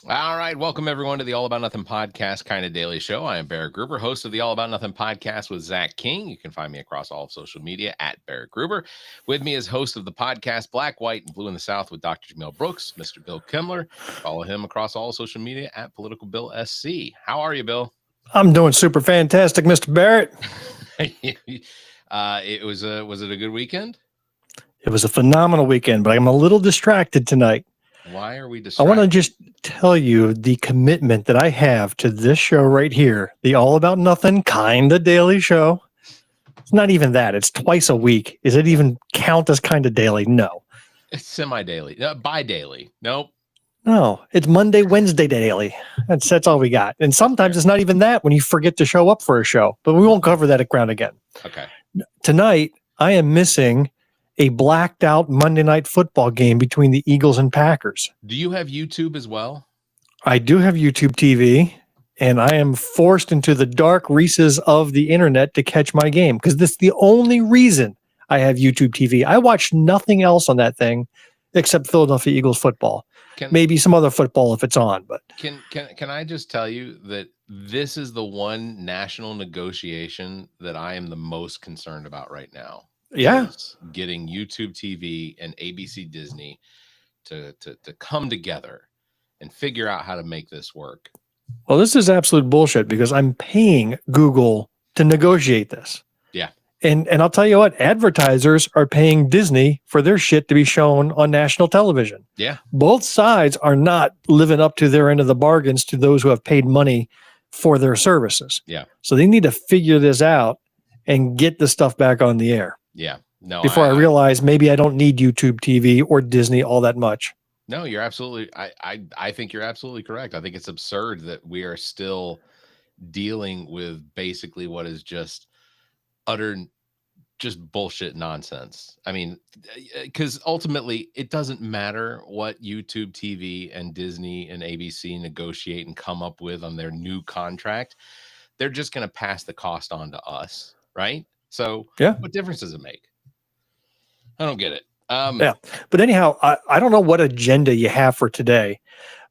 All right. Welcome, everyone, to the All About Nothing podcast kind of daily show. I am Barrett Gruber, host of the All About Nothing podcast with Zach King. You can find me across all of social media at Barrett Gruber. With me is host of the podcast Black, White, and Blue in the South with Dr. Jamil Brooks, Mr. Bill Kimler. Follow him across all social media at Political Bill SC. How are you, Bill? I'm doing super fantastic, Mr. Barrett. Was it a good weekend? It was a phenomenal weekend, but I'm a little distracted tonight. Why are we distracted? I want to just tell you the commitment that I have to this show right here, the All About Nothing kind of daily show. It's not even that. It's twice a week. Is it even count as kind of daily? No. It's semi-daily. Bi-daily. Nope. No, it's Monday, Wednesday daily. That's all we got. And sometimes it's not even that when you forget to show up for a show, but we won't cover that ground again. Okay. Tonight, I am missing a blacked out Monday night football game between the Eagles and Packers. Do you have YouTube as well? I do have YouTube TV, and I am forced into the dark recesses of the internet to catch my game because this is the only reason I have YouTube TV. I watch nothing else on that thing except Philadelphia Eagles football. Maybe some other football if it's on, but can I just tell you that this is the one national negotiation that I am the most concerned about right now. Yeah, getting YouTube TV and ABC Disney to come together and figure out how to make this work. Well, this is absolute bullshit because I'm paying Google to negotiate this. Yeah. And I'll tell you what, advertisers are paying Disney for their shit to be shown on national television. Yeah. Both sides are not living up to their end of the bargains to those who have paid money for their services. Yeah. So they need to figure this out and get the stuff back on the air. Yeah. No. Before I realize maybe I don't need YouTube TV or Disney all that much. No, you're absolutely. I think you're absolutely correct. I think it's absurd that we are still dealing with basically what is just utter just bullshit nonsense. I mean, because ultimately it doesn't matter what YouTube TV and Disney and ABC negotiate and come up with on their new contract. They're just going to pass the cost on to us, right? So yeah, what difference does it make? I don't get it. Yeah, but anyhow, I don't know what agenda you have for today,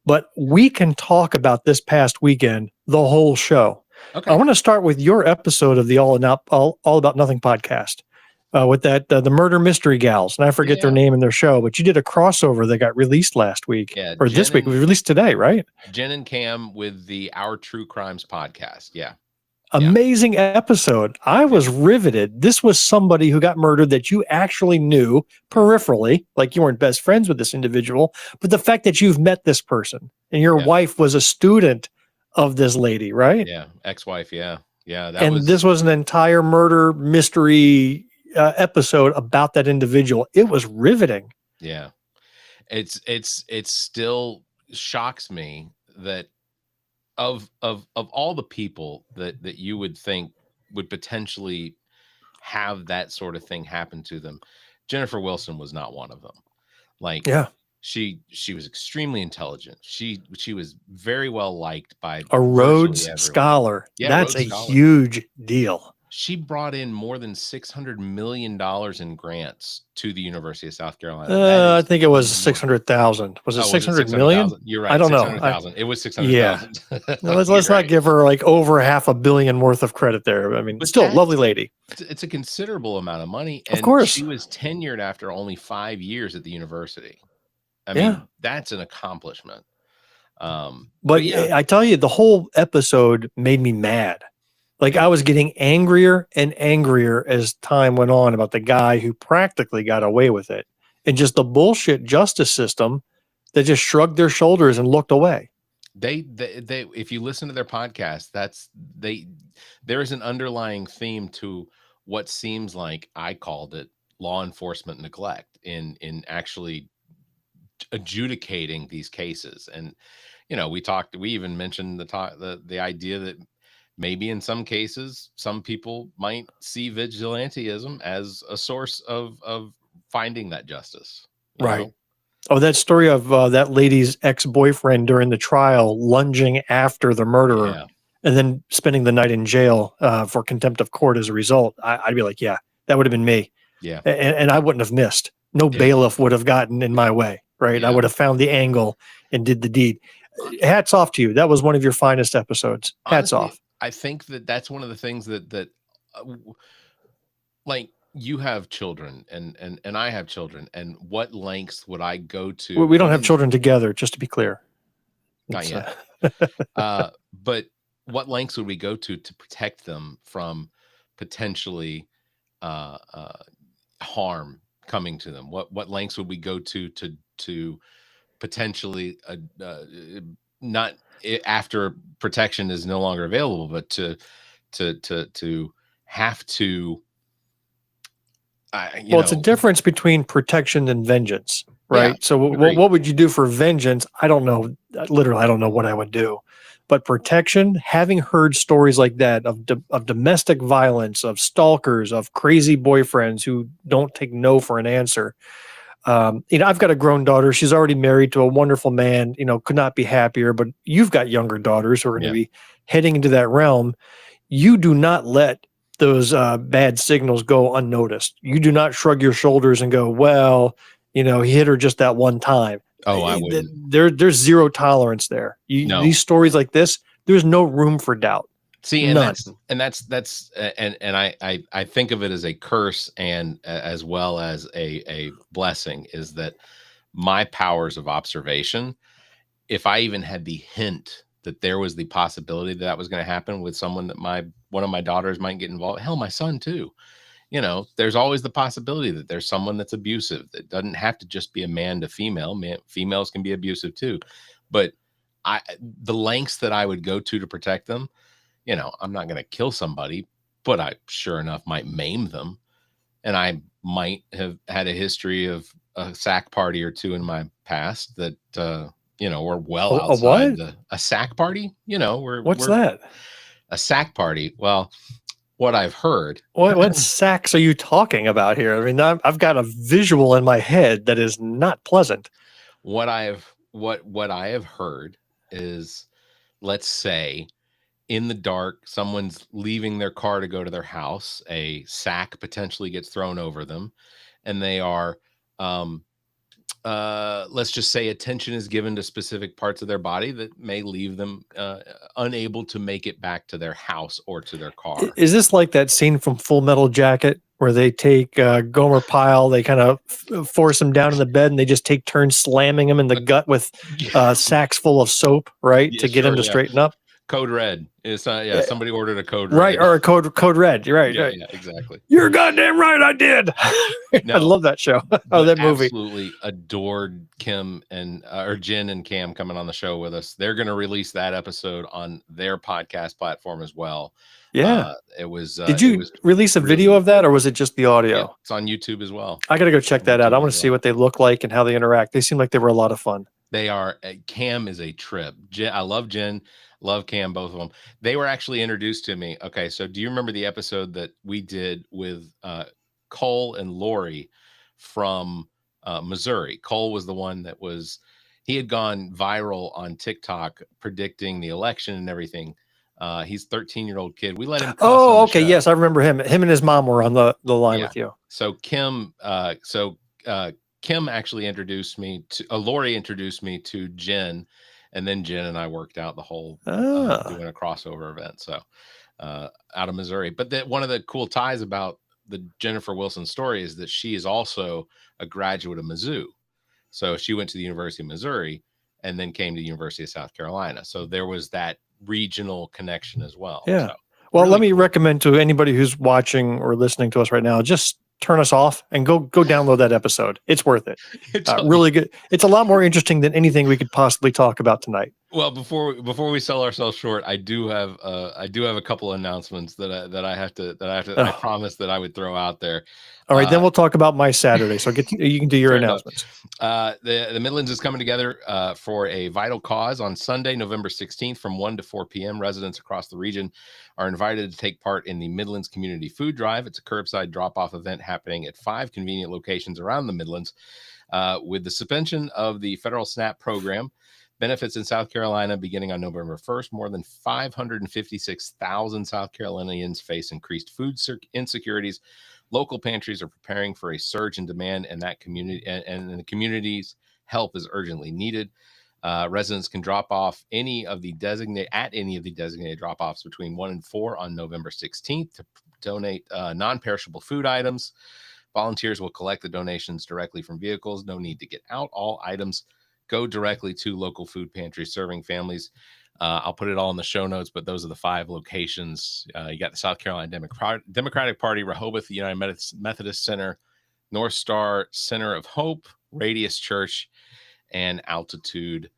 but we can talk about this past weekend, the whole show. Okay. I want to start with your episode of the All About Nothing podcast with that the murder mystery gals, and I forget their name and their show, but you did a crossover that got released last week or this week. We released today, right? Jen and Cam with the Our True Crimes podcast. Yeah. Amazing episode. I was riveted. This was somebody who got murdered that you actually knew peripherally, like you weren't best friends with this individual, but the fact that you've met this person and your wife was a student of this lady, right? Yeah, ex-wife. Yeah, yeah. This was an entire murder mystery episode about that individual. It was riveting. Yeah, it still shocks me that of all the people that you would think would potentially have that sort of thing happen to them, Jennifer Wilson was not one of them. Like, yeah. She was extremely intelligent. She was very well liked by a Rhodes Scholar. Yeah, that's a huge deal. She brought in more than $600 million in grants to the University of South Carolina. I think it was 600,000. Was it 600 million? You're right. I don't know. It was 600,000. Yeah. let's not give her like over $500 million worth of credit there. I mean, but still, lovely lady. It's a considerable amount of money. And of course. She was tenured after only 5 years at the university. I mean, that's an accomplishment. But I tell you, the whole episode made me mad. Like I was getting angrier and angrier as time went on about the guy who practically got away with it, and just the bullshit justice system that just shrugged their shoulders and looked away. They if you listen to their podcast, there is an underlying theme to what seems like, I called it, law enforcement neglect in actually adjudicating these cases. And we even mentioned the idea that maybe in some cases some people might see vigilantism as a source of finding that justice, right? Oh, that story of that lady's ex-boyfriend during the trial lunging after the murderer and then spending the night in jail for contempt of court as a result. I'd be like, yeah, that would have been me. Yeah. And I wouldn't have missed. No bailiff would have gotten in my way, right? I would have found the angle and did the deed. hats off to you. That was one of your finest episodes. Hats honestly, off. I think that's one of the things like you have children and I have children, and what lengths would I go to? We don't have children together, just to be clear. Not yet. But what lengths would we go to protect them from potentially harm coming to them? What lengths would we go to potentially not after protection is no longer available, but to have to it's a difference between protection and vengeance, right? Yeah, so what would you do for vengeance? I don't know. Literally, I don't know what I would do. But protection, having heard stories like that of domestic violence, of stalkers, of crazy boyfriends who don't take no for an answer. I've got a grown daughter. She's already married to a wonderful man, could not be happier. But you've got younger daughters who are going to be heading into that realm. You do not let those bad signals go unnoticed. You do not shrug your shoulders and go, well, he hit her just that one time. Oh, I wouldn't. There's zero tolerance there. No. These stories like this, there's no room for doubt. See, and none. that's I think of it as a curse and as well as a blessing, is that my powers of observation, if I even had the hint that there was the possibility that was going to happen with someone that one of my daughters might get involved, hell, my son too. There's always the possibility that there's someone that's abusive. That doesn't have to just be a man to female. Females can be abusive too. But the lengths that I would go to protect them, I'm not going to kill somebody, but I sure enough might maim them. And I might have had a history of a sack party or two in my past that, we're well outside a sack party. What's that? A sack party. Well, what I've heard. What sacks are you talking about here? I mean, I've got a visual in my head that is not pleasant. What I have heard is, let's say, in the dark, someone's leaving their car to go to their house. A sack potentially gets thrown over them, and they are, let's just say, attention is given to specific parts of their body that may leave them unable to make it back to their house or to their car. Is this like that scene from Full Metal Jacket where they take Gomer Pyle, they kind of force him down in the bed, and they just take turns slamming him in the gut with sacks full of soap, right, to get him to straighten up? Code Red. It's somebody ordered a Code Red. Right, or a code Red. You're right. Yeah, exactly. You're goddamn right, I did. I love that show. That movie. Absolutely adored Kim or Jen and Cam coming on the show with us. They're going to release that episode on their podcast platform as well. Yeah. It was. Did you release a video of that, or was it just the audio? Yeah, it's on YouTube as well. I got to go check that out. I want to see what they look like and how they interact. They seem like they were a lot of fun. They are. Cam is a trip. I love Jen. Love Cam, both of them. They were actually introduced to me. Okay, so do you remember the episode that we did with Cole and Lori from Missouri? Cole was the one that he had gone viral on TikTok predicting the election and everything. He's a 13-year-old kid. We let him. Oh, okay. Yes, I remember him. Him and his mom were on the line with you. So Kim, Kim actually introduced me to Lori introduced me to Jen. And then Jen and I worked out the whole doing a crossover event. So out of Missouri. But one of the cool ties about the Jennifer Wilson story is that she is also a graduate of Mizzou. So she went to the University of Missouri and then came to the University of South Carolina. So there was that regional connection as well. Yeah. So, well, really let me recommend to anybody who's watching or listening to us right now, just turn us off and go download that episode. It's worth it. Really good. It's a lot more interesting than anything we could possibly talk about tonight. Well, before we sell ourselves short, I do have a couple of announcements that I promised that I would throw out there. All right, then we'll talk about my Saturday. So you can do your announcements. The Midlands is coming together for a vital cause on Sunday, November 16th from 1 to 4 p.m. Residents across the region are invited to take part in the Midlands Community Food Drive. It's a curbside drop-off event happening at 5 convenient locations around the Midlands. With the suspension of the federal SNAP program, benefits in South Carolina beginning on November 1st, more than 556,000 South Carolinians face increased food insecurities. Local pantries are preparing for a surge in demand, and that community and the community's help is urgently needed. Residents can drop off at any of the designated drop-offs between 1 and 4 on November 16th to donate non-perishable food items. Volunteers will collect the donations directly from vehicles. No need to get out. All items go directly to local food pantries serving families. I'll put it all in the show notes, but those are the 5 locations. You got the South Carolina Democratic Party, Rehoboth United Methodist Center, North Star Center of Hope, Radius Church, and Altitude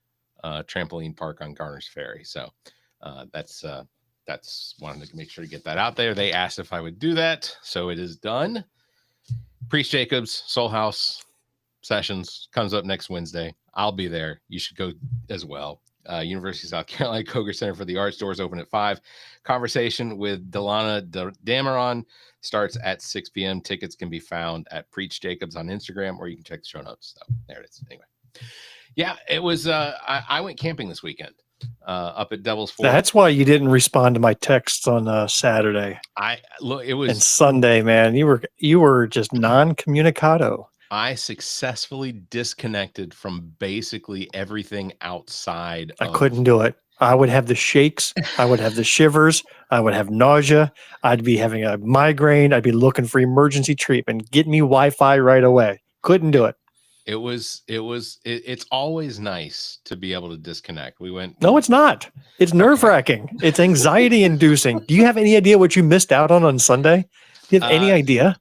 Trampoline Park on Garner's Ferry. So that's wanted to make sure to get that out there. They asked if I would do that, so it is done. Priest Jacobs, SoulHAUS Sessions comes up next Wednesday. I'll be there. You should go as well. University of South Carolina Koger Center for the Arts doors open at 5. Conversation with DéLana Dameron starts at 6 p.m. Tickets can be found at Preach Jacobs on Instagram, or you can check the show notes. So there it is. Anyway, yeah, it was. I went camping this weekend up at Devil's Fork. That's why you didn't respond to my texts on Saturday. It was and Sunday, man. You were just non-communicado. I successfully disconnected from basically everything outside. I couldn't do it. I would have the shakes. I would have the shivers. I would have nausea. I'd be having a migraine. I'd be looking for emergency treatment. Get me Wi-Fi right away. Couldn't do it. It's always nice to be able to disconnect. No, it's not. It's nerve-wracking. It's anxiety inducing. Do you have any idea what you missed out on Sunday? Do you have any idea?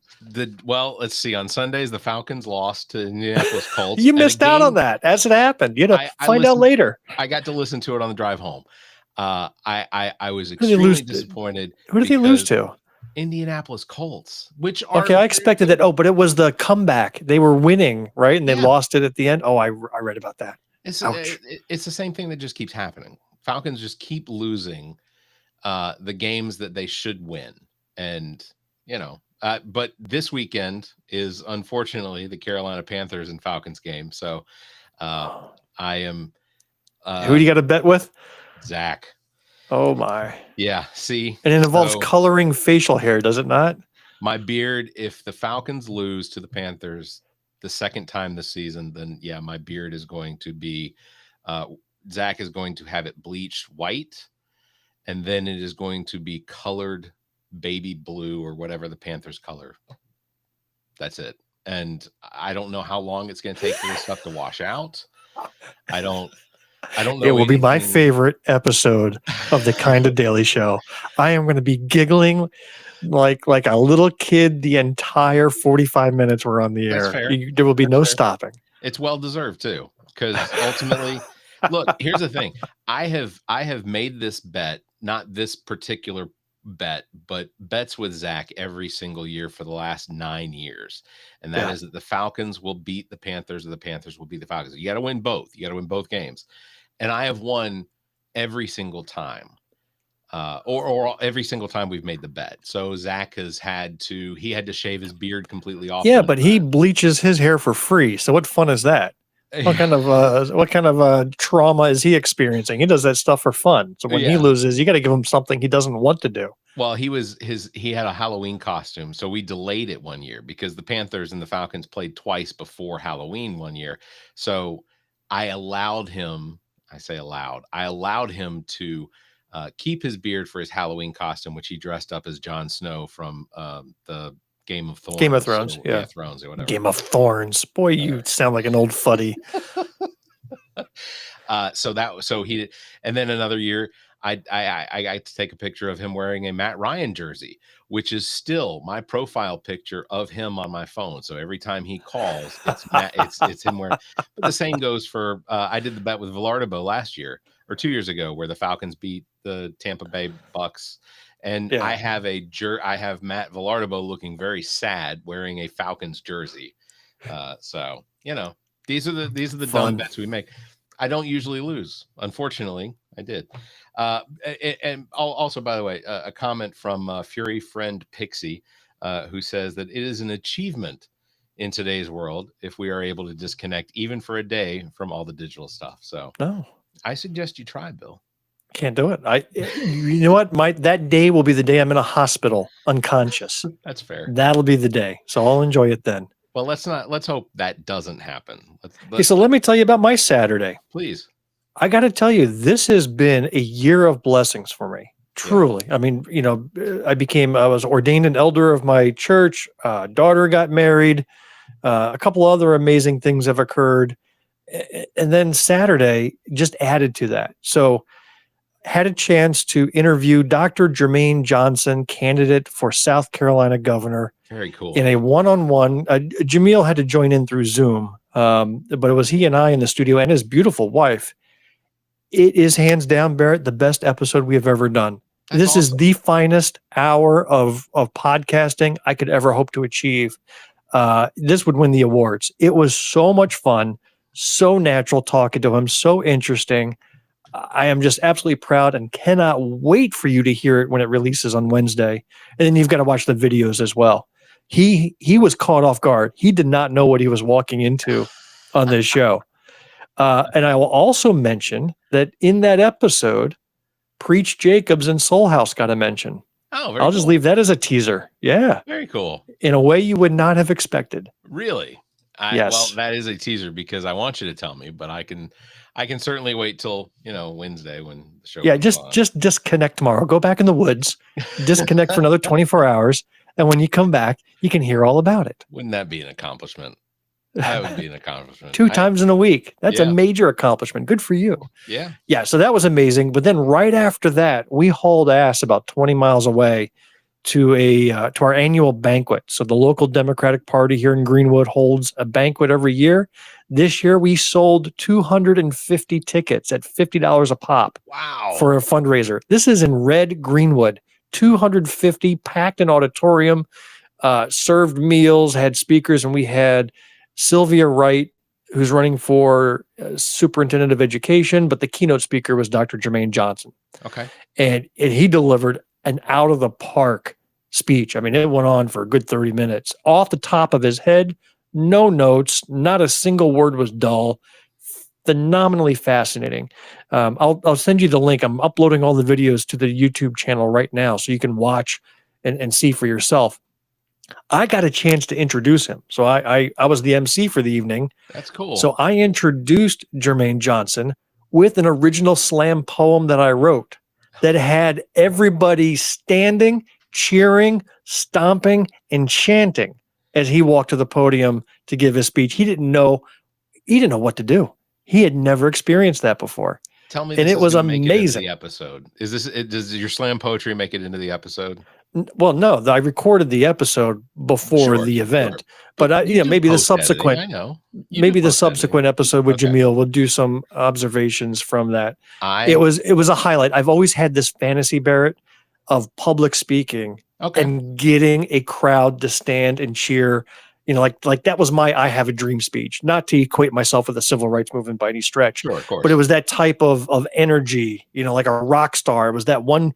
Let's see. On Sundays, the Falcons lost to Indianapolis Colts. You missed out on that as it happened. You know, find out later. I got to listen to it on the drive home. I was extremely disappointed. Who did they lose to? Indianapolis Colts, which are okay. I expected that. Oh, but it was the comeback. They were winning, right? And they lost it at the end. Oh, I read about that. It's the same thing that just keeps happening. Falcons just keep losing the games that they should win, and but this weekend is unfortunately the Carolina Panthers and Falcons game. So I am. Who do you got to bet with? Zach. Oh my. Yeah. See, and it involves coloring facial hair, does it not? My beard. If the Falcons lose to the Panthers the second time this season, then yeah, my beard is going to be. Zach is going to have it bleached white, and then it is going to be colored baby blue or whatever the Panthers color. That's it. And I don't know how long it's going to take for this stuff to wash out. I don't know. It will be my favorite episode of the Kind of Daily Show. I am going to be giggling like a little kid the entire 45 minutes we're on the air. There will be no stopping. It's well deserved too, because ultimately, look, here's the thing. I have made this bet, not this particular bet, but bets with Zach every single year for the last 9 years. And that is that the Falcons will beat the Panthers or the Panthers will beat the Falcons. You got to win both. You got to win both games. And I have won every single time, or every single time we've made the bet. So Zach had to shave his beard completely off. Yeah, but he bleaches his hair for free. So what fun is that? What kind of trauma is he experiencing? He does that stuff for fun. So when he loses, you got to give him something he doesn't want to do. Well, he had a Halloween costume, so we delayed it 1 year because the Panthers and the Falcons played twice before Halloween 1 year. So I allowed him to keep his beard for his Halloween costume, which he dressed up as Jon Snow from the Game of Thrones. Thrones or whatever. Game of Thorns. Boy, you sound like an old fuddy. So he did, and then another year, I got to take a picture of him wearing a Matt Ryan jersey, which is still my profile picture of him on my phone. So every time he calls, it's him wearing. But the same goes for I did the bet with Villardo last year or 2 years ago, where the Falcons beat the Tampa Bay Bucks. And I have Matt Villardo looking very sad wearing a Falcons jersey. So these are the dumb bets we make. I don't usually lose. Unfortunately, I did. And also, by the way, a comment from Fury friend Pixie, who says that it is an achievement in today's world if we are able to disconnect even for a day from all the digital stuff. So I suggest you try, Bill. Can't do it. You know what? That day will be the day I'm in a hospital unconscious. That's fair. That'll be the day. So I'll enjoy it then. Well, let's hope that doesn't happen. So let me tell you about my Saturday. Please. I got to tell you, this has been a year of blessings for me. Truly. Yeah. I mean, I was ordained an elder of my church. Daughter got married. A couple other amazing things have occurred. And then Saturday just added to that. So had a chance to interview Dr. Jermaine Johnson, candidate for South Carolina governor. Very cool. In a one-on-one. Jamil had to join in through Zoom, but it was he and I in the studio and his beautiful wife. It is hands down, Barrett, the best episode we have ever done. This awesome. Is the finest hour of podcasting I could ever hope to achieve. This would win the awards. It was so much fun, so natural talking to him, so interesting. I am just absolutely proud and cannot wait for you to hear it when it releases on Wednesday. And then you've got to watch the videos as well. He was caught off guard. He did not know what he was walking into on this show. And I will also mention that in that episode, Preach Jacobs and SoulHAUS got a mention. Oh, I'll just leave that as a teaser. Yeah. Very cool. In a way you would not have expected. Really? Yes. Well, that is a teaser because I want you to tell me, but I can certainly wait till, Wednesday when the show. Yeah. Just disconnect tomorrow. Go back in the woods, disconnect for another 24 hours. And when you come back, you can hear all about it. Wouldn't that be an accomplishment? That would be an accomplishment. 2 times in a week. That's a major accomplishment. Good for you. Yeah. Yeah. So that was amazing. But then right after that, we hauled ass about 20 miles away to our annual banquet. So the local Democratic Party here in Greenwood holds a banquet every year. This year we sold 250 tickets at $50 a pop. Wow. For a fundraiser. This is in Red Greenwood. 250 packed an auditorium, served meals, had speakers, and we had Sylvia Wright, who's running for superintendent of education, but the keynote speaker was Dr. Jermaine Johnson. Okay. And he delivered an out of the park speech. I mean, it went on for a good 30 minutes. Off the top of his head, no notes, not a single word was dull. Phenomenally fascinating. I'll send you the link. I'm uploading all the videos to the YouTube channel right now so you can watch and see for yourself. I got a chance to introduce him. So I was the MC for the evening. That's cool. So I introduced Jermaine Johnson with an original slam poem that I wrote that had everybody standing, cheering, stomping, and chanting as he walked to the podium to give his speech. He didn't know what to do. He had never experienced that before. Tell me, and it was amazing. The episode does your slam poetry make it into the episode? Well, no, I recorded the episode before the event, but maybe the subsequent. I know. Maybe the subsequent episode with Jamil will do some observations from that. It was a highlight. I've always had this fantasy, Barrett, of public speaking and getting a crowd to stand and cheer. Like that was my I have a dream speech, not to equate myself with the civil rights movement by any stretch. Sure, of course. But it was that type of energy, like a rock star. It was that one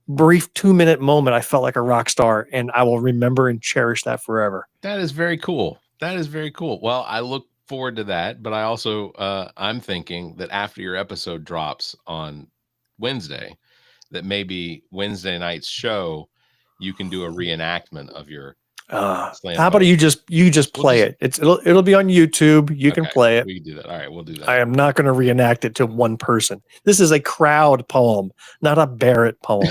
brief 2-minute moment I felt like a rock star, and I will remember and cherish that forever. That is very cool. Well, I look forward to that, but I also I'm thinking that after your episode drops on Wednesday, that maybe Wednesday night's show you can do a reenactment of your how about you just play it? It'll be on YouTube. You can play it. We can do that. All right, we'll do that. I am not going to reenact it to one person. This is a crowd poem, not a Barrett poem.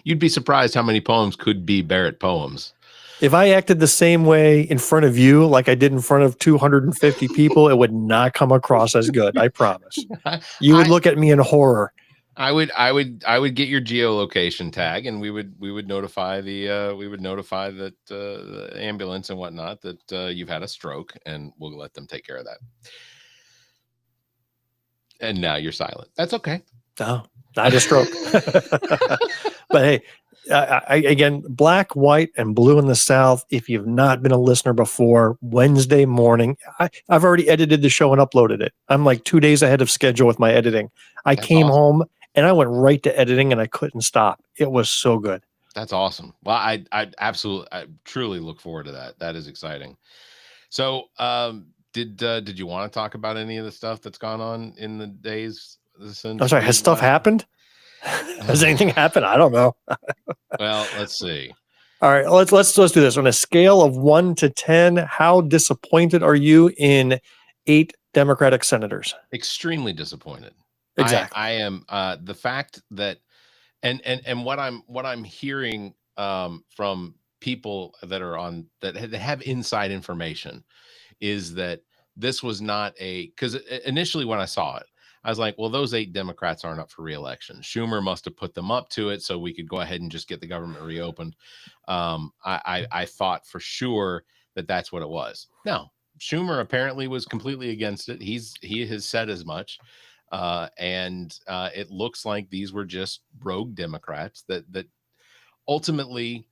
You'd be surprised how many poems could be Barrett poems. If I acted the same way in front of you, like I did in front of 250 people, it would not come across as good. I promise. You would look at me in horror. I would get your geolocation tag, and we would notify the ambulance and whatnot that you've had a stroke, and we'll let them take care of that. And now you're silent. That's okay. No, not a stroke. But hey, again, black, white, and blue in the South. If you've not been a listener before, Wednesday morning, I've already edited the show and uploaded it. I'm like 2 days ahead of schedule with my editing. That's came awesome. Home and I went right to editing, and I couldn't stop. It was so good. That's awesome. Well, I truly look forward to that. That is exciting. So, did you want to talk about any of the stuff that's gone on in the days since? I'm sorry. Has stuff happened? Has anything happened? I don't know. Well, let's see. All right, let's do this on a scale of 1 to 10. How disappointed are you in 8 Democratic senators. Extremely disappointed. Exactly. I am the fact that and what I'm hearing from people that are on that have inside information is that this was not because initially when I saw it, I was like, well, those 8 Democrats aren't up for re-election. Schumer must have put them up to it so we could go ahead and just get the government reopened. I thought for sure that that's what it was. No, Schumer apparently was completely against it. He has said as much. And it looks like these were just rogue Democrats that ultimately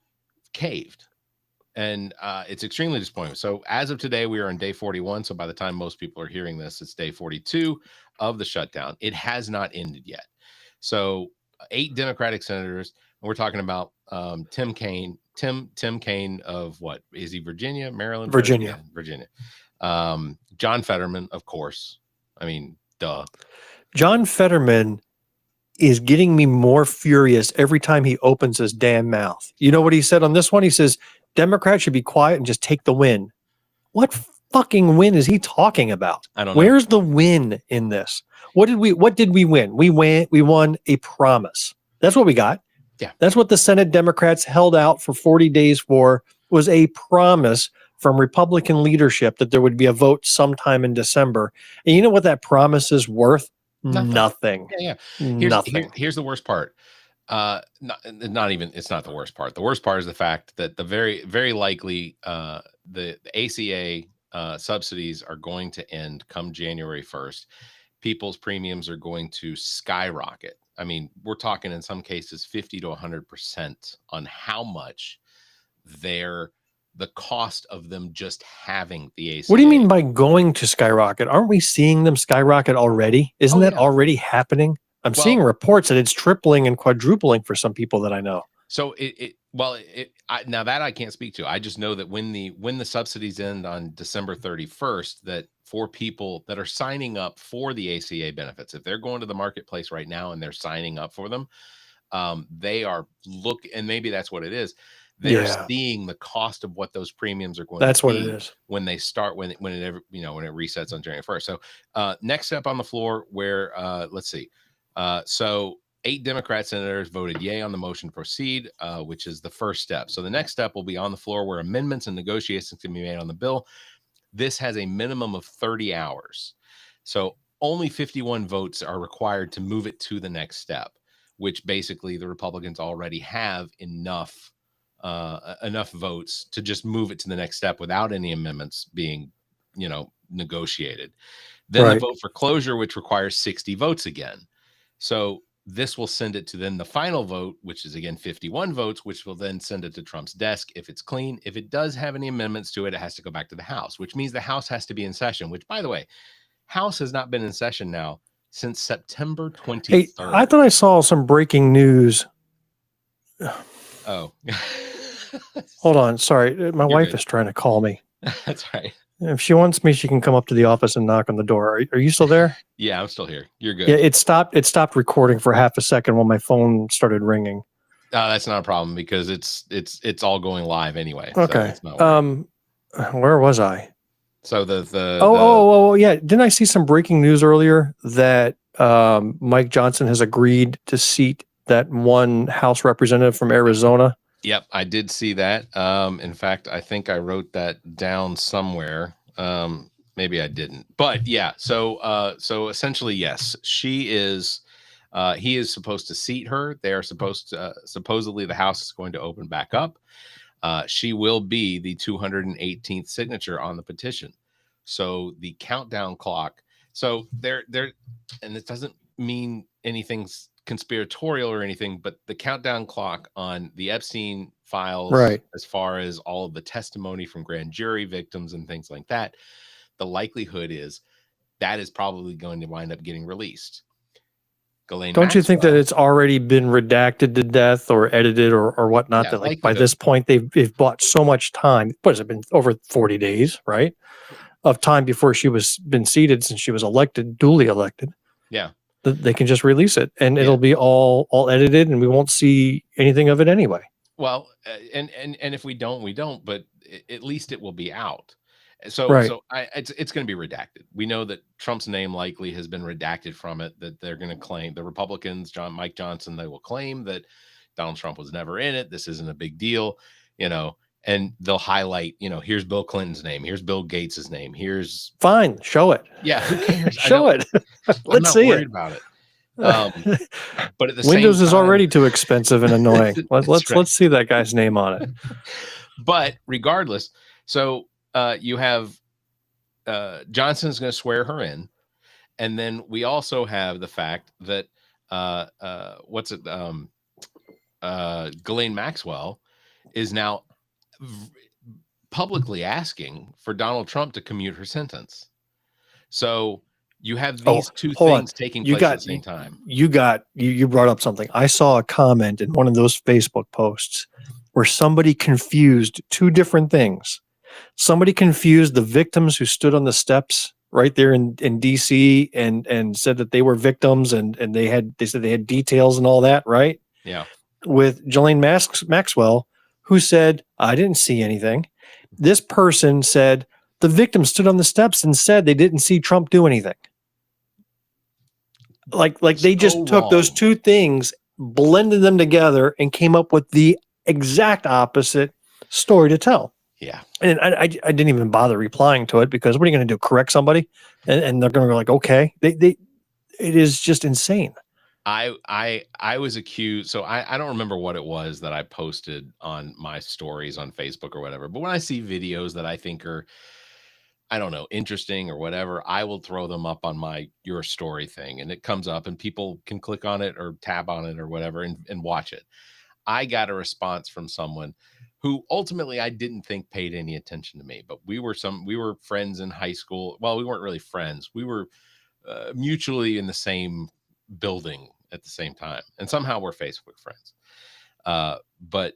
caved. And it's extremely disappointing. So as of today, we are on day 41. So by the time most people are hearing this, it's day 42 of the shutdown. It has not ended yet. So 8 Democratic senators, and we're talking about Tim Kaine of what is he? Virginia, Maryland, Virginia. John Fetterman, of course. I mean, duh. John Fetterman is getting me more furious every time he opens his damn mouth. You know what he said on this one? He says, Democrats should be quiet and just take the win. What fucking win is he talking about? I don't know. Where's the win in this? What did we win? We won a promise. That's what we got. Yeah. That's what the Senate Democrats held out for 40 days for, was a promise from Republican leadership that there would be a vote sometime in December. And you know what that promise is worth? Nothing. Yeah. Nothing. Here's the worst part. Not even, it's not the worst part. The worst part is the fact that the very, very likely the ACA subsidies are going to end come January 1st. People's premiums are going to skyrocket. I mean, we're talking in some cases 50 to 100% on how much the cost of them just having the ACA. What do you mean by going to skyrocket? Aren't we seeing them skyrocket already? Isn't that already happening? I'm seeing reports that it's tripling and quadrupling for some people that I know. So now that I can't speak to. I just know that when the subsidies end on December 31st, that for people that are signing up for the ACA benefits, if they're going to the marketplace right now and they're signing up for them, they are and maybe that's what it is. They're seeing the cost of what those premiums are going to be. That's what it is. When they start, when it resets on January 1st. So next step on the floor where, let's see. So 8 Democrat senators voted yay on the motion to proceed, which is the first step. So the next step will be on the floor where amendments and negotiations can be made on the bill. This has a minimum of 30 hours. So only 51 votes are required to move it to the next step, which basically the Republicans already have enough votes to just move it to the next step without any amendments being, negotiated. Then the vote for closure, which requires 60 votes again. So this will send it to then the final vote, which is again 51 votes, which will then send it to Trump's desk if it's clean. If it does have any amendments to it, it has to go back to the House, which means the House has to be in session, which, by the way, House has not been in session now since September 23rd. Hey, I thought I saw some breaking news. Oh. Hold on. Sorry. My wife is trying to call me. That's right. If she wants me, she can come up to the office and knock on the door. Are you still there? Yeah, I'm still here. You're good. Yeah, it stopped recording for half a second when my phone started ringing. That's not a problem because it's all going live anyway. Okay. So where was I? So yeah. Didn't I see some breaking news earlier that Mike Johnson has agreed to seat that one House representative from Arizona? Yep, I did see that. In fact, I think I wrote that down somewhere. Maybe I didn't, but yeah. So essentially, yes, she is. He is supposed to seat her. They are supposed to. Supposedly, the House is going to open back up. She will be the 218th signature on the petition. So the countdown clock. So there, and it doesn't mean anything's conspiratorial or anything, but the countdown clock on the Epstein files, as far as all of the testimony from grand jury victims and things like that, the likelihood is that is probably going to wind up getting released. Don't you think that it's already been redacted to death or edited or whatnot? Yeah, that like by this point they've bought so much time. What has it been, over 40 days, right? Of time before she was been seated, since she was duly elected. Yeah. They can just release it and it'll be all edited and we won't see anything of it anyway. Well, and if we don't, but at least it will be out. So Right. it's going to be redacted. We know that Trump's name likely has been redacted from it, that they're going to claim, the Republicans, Mike Johnson, they will claim that Donald Trump was never in it. This isn't a big deal, and they'll highlight, here's Bill Clinton's name. Here's Bill Gates's name. Here's fine. Show it. Yeah. Who cares? Show it. Let's see it. About it. But at the Windows same time, is already too expensive and annoying. Let's see that guy's name on it. But regardless, so you have Johnson's going to swear her in, and then we also have the fact that Ghislaine Maxwell is now publicly asking for Donald Trump to commute her sentence. So you have these two things taking place at the same time. You brought up something. I saw a comment in one of those Facebook posts where somebody confused two different things. Somebody confused the victims who stood on the steps right there in DC and said that they were victims and they said they had details and all that, right? Yeah. With Ghislaine Maxwell, who said, I didn't see anything. This person said the victim stood on the steps and said they didn't see Trump do anything. Like they just took those two things, blended them together, and came up with the exact opposite story to tell. Yeah. And I didn't even bother replying to it because what are you going to do? Correct somebody? And they're going to go like, okay. It is just insane. I was accused. So I don't remember what it was that I posted on my stories on Facebook or whatever. But when I see videos that I think are, I don't know, interesting or whatever, I will throw them up on your story thing, and it comes up and people can click on it or tab on it or whatever and watch it. I got a response from someone who ultimately I didn't think paid any attention to me, but we were friends in high school. Well, we weren't really friends. We were mutually in the same building at the same time, and somehow we're Facebook friends. But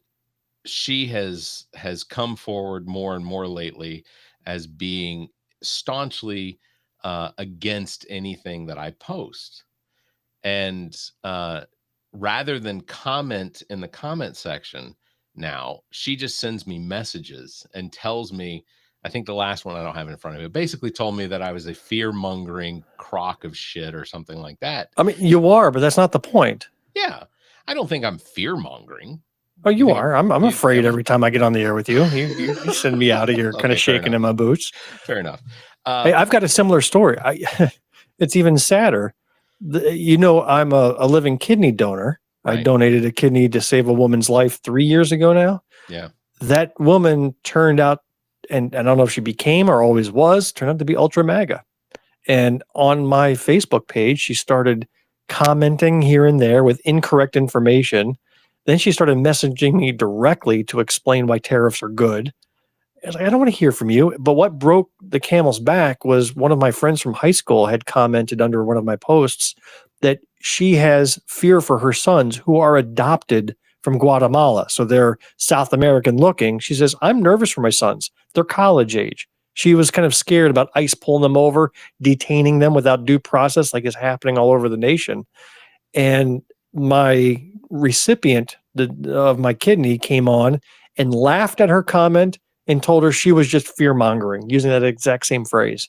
she has come forward more and more lately as being staunchly against anything that I post. And rather than comment in the comment section, now she just sends me messages and tells me, I think the last one I don't have in front of me, basically told me that I was a fear-mongering crock of shit or something like that. I mean, you are, but that's not the point. Yeah. I don't think I'm fear-mongering. Oh, you are. I'm afraid every time I get on the air with you. You send me out of here kind of shaking in my boots. Fair enough. Hey, I've got a similar story. It's even sadder. I'm a living kidney donor. Right. I donated a kidney to save a woman's life 3 years ago now. Yeah. That woman turned out, and I don't know if she became or always was, turned out to be ultra MAGA. And on my Facebook page, she started commenting here and there with incorrect information. Then she started messaging me directly to explain why tariffs are good. I was like, I don't want to hear from you. But what broke the camel's back was one of my friends from high school had commented under one of my posts that she has fear for her sons who are adopted from Guatemala. So they're South American looking. She says, I'm nervous for my sons. They're college age. She was kind of scared about ICE pulling them over, detaining them without due process, like is happening all over the nation. And my recipient of my kidney came on and laughed at her comment and told her she was just fear-mongering, using that exact same phrase.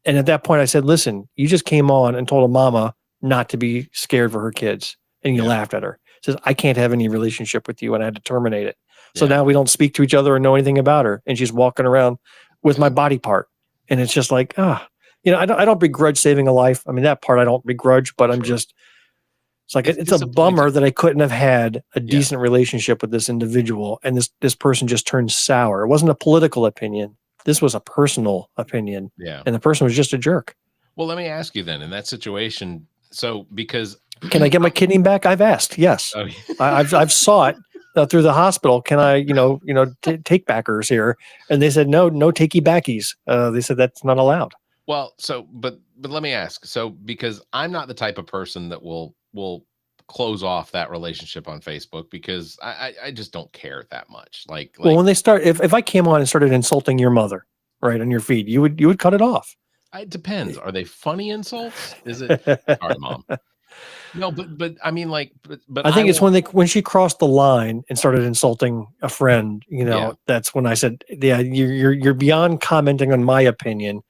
And at that point I said, listen, you just came on and told a mama not to be scared for her kids, and you laughed at her. Says, I can't have any relationship with you, and I had to terminate it. So now we don't speak to each other or know anything about her, and she's walking around with my body part. And it's just like, I don't begrudge saving a life. I mean, that part I don't begrudge, but I'm just, it's like, it's a bummer that I couldn't have had a decent relationship with this individual, and this person just turned sour. It wasn't a political opinion. This was a personal opinion. Yeah. And the person was just a jerk. Well, let me ask you then, in that situation, so because can I get my kidney back? I've asked. Yes. Oh, yeah. I've sought through the hospital. Can I, take backers here? And they said, no takey backies. They said that's not allowed. Well, so, but let me ask. So, because I'm not the type of person that will close off that relationship on Facebook, because I just don't care that much. Like well, when they start, if I came on and started insulting your mother, right, on your feed, you would cut it off. It depends. Are they funny insults? Is it? Sorry, Mom. No, but I mean, like, but I I think it's want, when she crossed the line and started insulting a friend, yeah, that's when I said, yeah, you're beyond commenting on my opinion.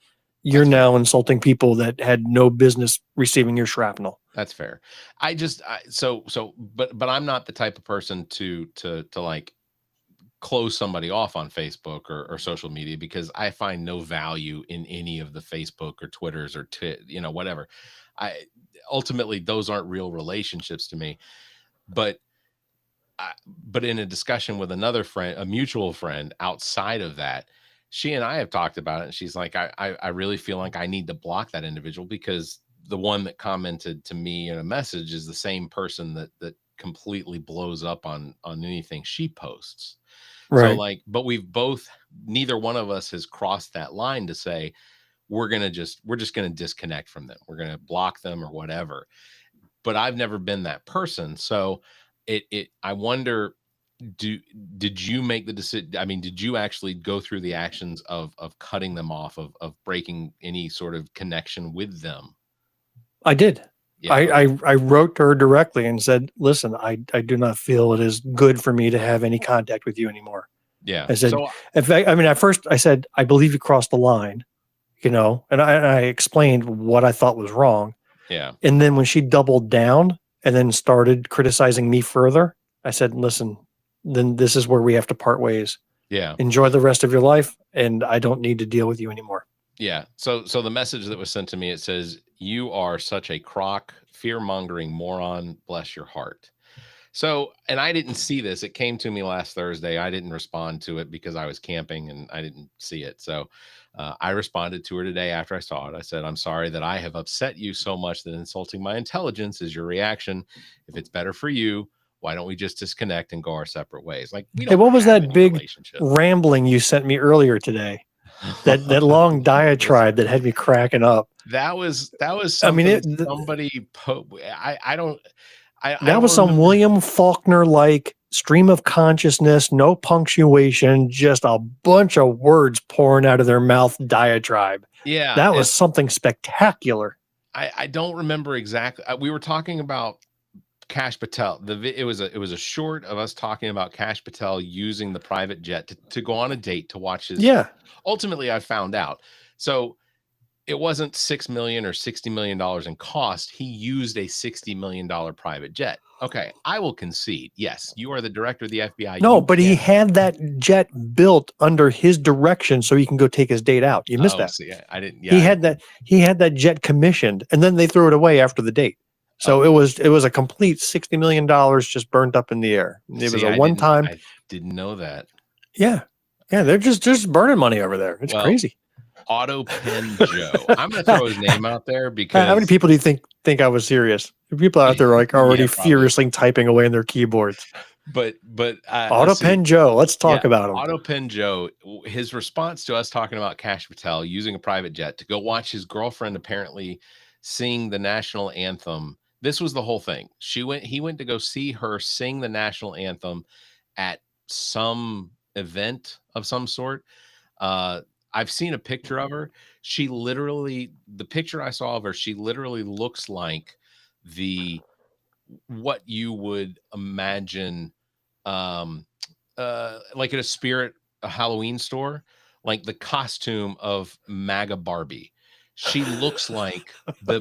You're that's fair. now insulting people that had no business receiving your shrapnel. That's fair. But I'm not the type of person to like close somebody off on Facebook or social media, because I find no value in any of the Facebook or Twitters or whatever. I ultimately, those aren't real relationships to me. But but in a discussion with another friend, a mutual friend outside of that, she and I have talked about it, and she's like, I really feel like I need to block that individual, because the one that commented to me in a message is the same person that completely blows up on anything she posts. So Right. like, but neither one of us has crossed that line to say we're just gonna disconnect from them. We're gonna block them or whatever. But I've never been that person. So I wonder, do did you make the decision? I mean, did you actually go through the actions of cutting them off, of breaking any sort of connection with them? I did. Yeah. Okay. I wrote to her directly and said, listen, I do not feel it is good for me to have any contact with you anymore. Yeah. I said, So in fact, I mean, at first I said, I believe you crossed the line, and I explained what I thought was wrong. yeah. And then when she doubled down and then started criticizing me further, I said, listen, then this is where we have to part ways. Yeah. Enjoy the rest of your life, and I don't need to deal with you anymore. Yeah. So the message that was sent to me, it says, "You are such a crock, fear-mongering moron. Bless your heart." So, and I didn't see this. It came to me last Thursday. I didn't respond to it because I was camping and I didn't see it. So, I responded to her today after I saw it. I said, "I'm sorry that I have upset you so much that insulting my intelligence is your reaction. If it's better for you, why don't we just disconnect and go our separate ways? Like, we Hey, don't what was have that any big relationship." rambling you sent me earlier today? That long diatribe that had me cracking up. That was I mean, something somebody I don't that was some remember. William Faulkner like stream of consciousness, no punctuation, just a bunch of words pouring out of their mouth diatribe. Yeah, That and was something spectacular. I don't remember exactly. We were talking about Cash Patel. It was a short of us talking about Cash Patel using the private jet to go on a date to watch his. Yeah. Ultimately, I found out. So it wasn't $6 million or $60 million in cost. He used a $60 million private jet. Okay, I will concede. Yes, you are the director of the FBI. No, You but he can't. had that jet built under his direction so he can go take his date out. You missed Oh, that. see, I didn't. Yeah, He I had didn't. that jet commissioned, and then they threw it away after the date. So Okay. it was a complete $60 million just burnt up in the air. It was See, a one time. I didn't know that. Yeah. Yeah. They're just burning money over there. It's Well, crazy. Auto Pen Joe. I'm going to throw his name out there How many because people do you think I was serious? People out there like already yeah, probably. furiously typing away on their keyboards. But Auto let's see. Pen Joe. Let's talk Yeah, about him. Auto Pen Joe. His response to us talking about Cash Patel using a private jet to go watch his girlfriend apparently sing the national anthem. This was the whole thing. He went to go see her sing the national anthem at some event of some sort. I've seen a picture of her. The picture I saw of her, she literally looks like what you would imagine, um, like at a Halloween store, like the costume of MAGA Barbie. She looks like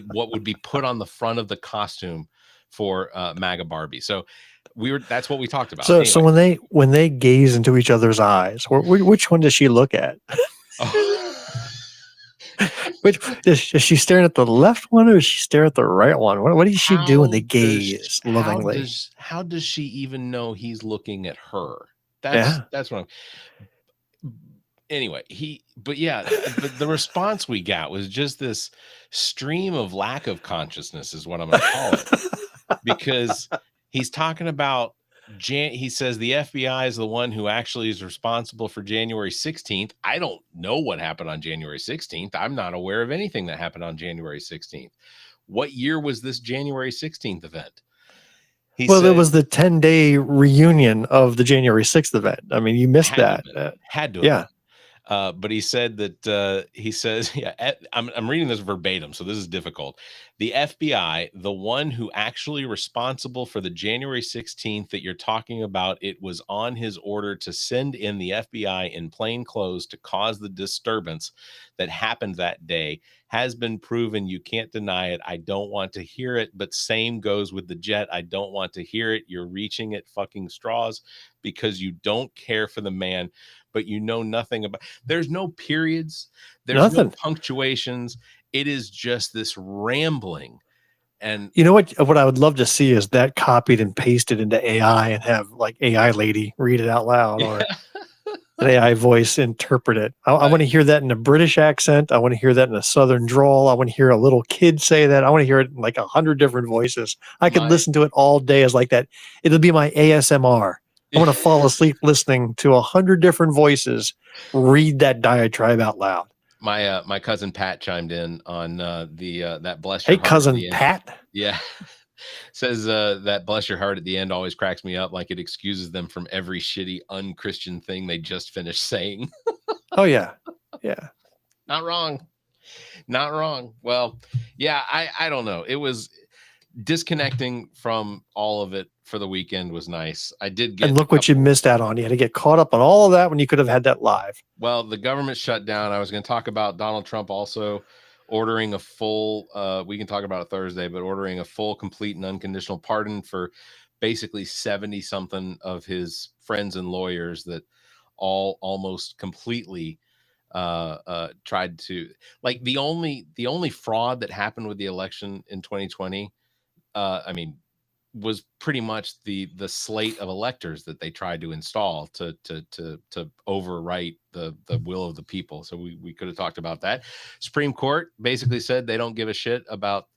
what would be put on the front of the costume for MAGA Barbie. So that's what we talked about. So Anyway. when they gaze into each other's eyes, which one does she look at? Which is she staring at the left one or is she staring at the right one? What does she do when they gaze lovingly? How does she even know he's looking at her? Yeah. That's what anyway, but the response we got was just this stream of lack of consciousness is what I'm going to call it. Because he's talking about he says the FBI is the one who actually is responsible for January 16th. I don't know what happened on January 16th. I'm not aware of anything that happened on January 16th. What year was this January 16th event? It was the 10-day reunion of the January 6th event. I mean, you missed that. Had to have yeah. But he said that he says, yeah, I'm reading this verbatim, so this is difficult. The FBI, the one who actually responsible for the January 16th that you're talking about, it was on his order to send in the FBI in plain clothes to cause the disturbance that happened that day, has been proven. You can't deny it. I don't want to hear it, but same goes with the jet. I don't want to hear it. You're reaching at fucking straws because you don't care for the man, but you know nothing about. There's no periods. There's no punctuations. It is just this rambling. And you know what I would love to see is that copied and pasted into AI and have like AI lady read it out loud, or an AI voice interpret it. I want to hear that in a British accent. I want to hear that in a Southern drawl. I want to hear a little kid say that. I want to hear it in like 100 different voices. I could listen to it all day as like that. It'll be my ASMR. I want to fall asleep listening to 100 different voices read that diatribe out loud. My cousin Pat chimed in on that bless your heart. Hey, cousin Pat. Yeah. Says that bless your heart at the end always cracks me up, like it excuses them from every shitty unchristian thing they just finished saying. Oh yeah. Yeah. Not wrong. Not wrong. Well, yeah, I don't know. It was disconnecting from all of it for the weekend was nice. I did get, and look what you missed out on. You had to get caught up on all of that when you could have had that live. Well, the government shut down. I was going to talk about Donald Trump also ordering a full, we can talk about it Thursday, but ordering a full, complete and unconditional pardon for basically 70 something of his friends and lawyers that all almost completely tried to, like, the only fraud that happened with the election in 2020, I mean, was pretty much the slate of electors that they tried to install to overwrite the will of the people. So we could have talked about that. Supreme Court basically said they don't give a shit about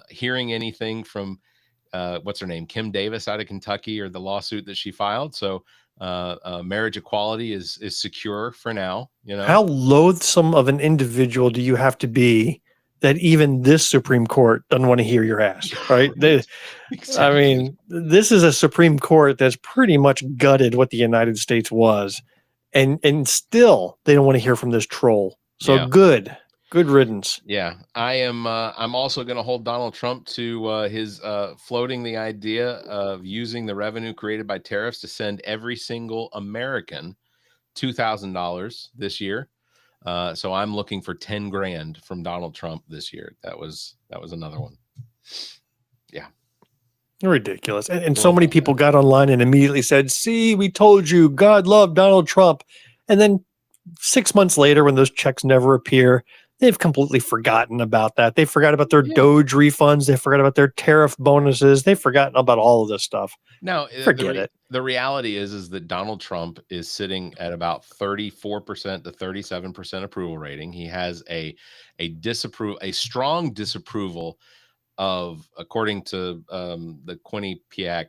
hearing anything from what's her name, Kim Davis out of Kentucky, or the lawsuit that she filed. So marriage equality is secure for now. You know, how loathsome of an individual do you have to be that even this Supreme Court doesn't want to hear your ass, right? Exactly. I mean, this is a Supreme Court that's pretty much gutted what the United States was, and still they don't want to hear from this troll. So yeah. Good riddance. Yeah, I'm also going to hold Donald Trump to his floating the idea of using the revenue created by tariffs to send every single American $2,000 this year. So I'm looking for 10 grand from Donald Trump this year. That was another one. Yeah. Ridiculous. And so many people got online and immediately said, see, we told you God loved Donald Trump. And then 6 months later, when those checks never appear, they've completely forgotten about that. They forgot about their Doge refunds. They forgot about their tariff bonuses. They've forgotten about all of this stuff. Now, forget it. The reality is that Donald Trump is sitting at about 34% to 37% approval rating. He has a strong disapproval of, according to the Quinnipiac,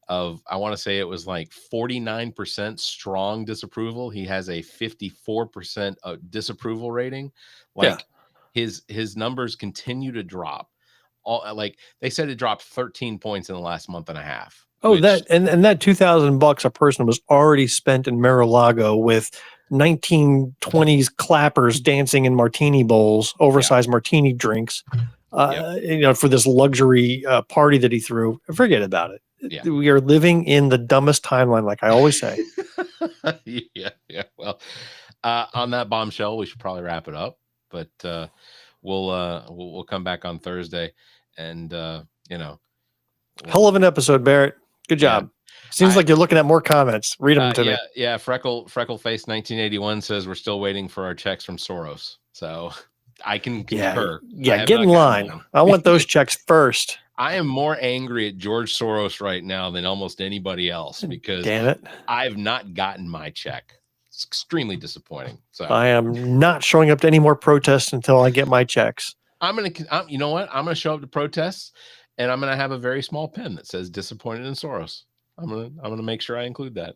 of, I want to say it was like 49% strong disapproval. He has a 54% disapproval rating. Like his numbers continue to drop. Like they said, it dropped 13 points in the last month and a half. Oh, that $2,000 a person was already spent in Mar-a-Lago with 1920s clappers dancing in martini bowls, oversized martini drinks, for this luxury party that he threw. Forget about it. Yeah. We are living in the dumbest timeline, like I always say. Yeah. Well, on that bombshell, we should probably wrap it up. But we'll come back on Thursday, and hell of an episode, Barrett. Good job. Yeah. Seems like you're looking at more comments. Read them to me. Yeah. Freckle Face 1981 says we're still waiting for our checks from Soros. So I can concur. Yeah, get in line. I want those checks first. I am more angry at George Soros right now than almost anybody else because damn it, I've not gotten my check. It's extremely disappointing. So I am not showing up to any more protests until I get my checks. You know what? I'm gonna show up to protests, and I'm gonna have a very small pen that says "disappointed in Soros." I'm gonna make sure I include that.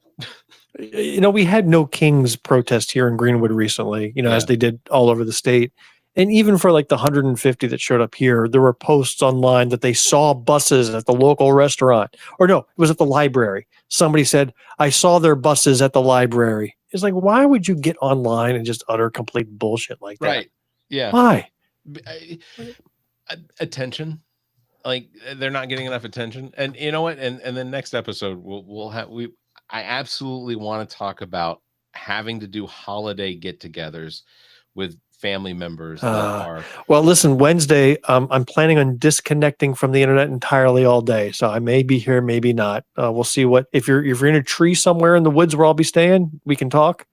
We had No Kings protest here in Greenwood recently. As they did all over the state. And even for like the 150 that showed up here, there were posts online that they saw buses at the local restaurant. Or no, it was at the library. Somebody said, I saw their buses at the library. It's like, why would you get online and just utter complete bullshit like that? Right. Yeah. Why? attention. Like they're not getting enough attention. And you know what? And then next episode I absolutely want to talk about having to do holiday get-togethers with family members that are. Well, listen, Wednesday, I'm planning on disconnecting from the internet entirely all day. So I may be here, maybe not. We'll see what, if you're in a tree somewhere in the woods where I'll be staying, we can talk.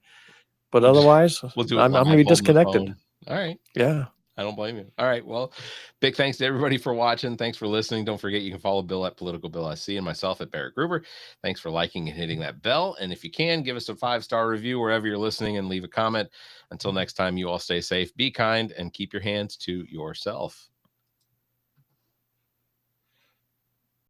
But otherwise, we'll do it. I'm going to be disconnected. All right. Yeah. I don't blame you. All right. Well, big thanks to everybody for watching. Thanks for listening. Don't forget, you can follow Bill at Political Bill SC and myself at Barrett Gruber. Thanks for liking and hitting that bell. And if you can, give us a 5-star review wherever you're listening and leave a comment. Until next time, you all stay safe, be kind, and keep your hands to yourself.